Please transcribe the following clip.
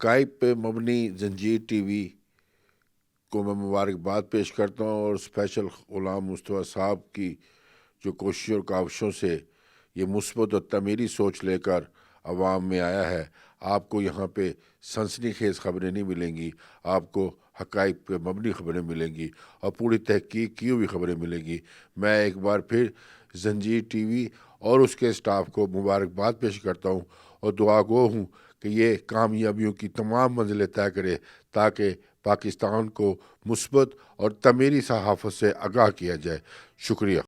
حقائق پہ مبنی زنجیر ٹی وی کو میں مبارکباد پیش کرتا ہوں، اور اسپیشل غلام مصطفیٰ صاحب کی جو کوششوں اور کاوشوں سے یہ مثبت اور تعمیری سوچ لے کر عوام میں آیا ہے۔ آپ کو یہاں پہ سنسنی خیز خبریں نہیں ملیں گی، آپ کو حقائق پہ مبنی خبریں ملیں گی اور پوری تحقیق کی ہوئی خبریں ملیں گی۔ میں ایک بار پھر زنجیر ٹی وی اور اس کے اسٹاف کو مبارکباد پیش کرتا ہوں اور دعا گو ہوں کہ یہ کامیابیوں کی تمام منزلیں طے کرے تاکہ پاکستان کو مثبت اور تعمیری صحافت سے آگاہ کیا جائے۔ شکریہ۔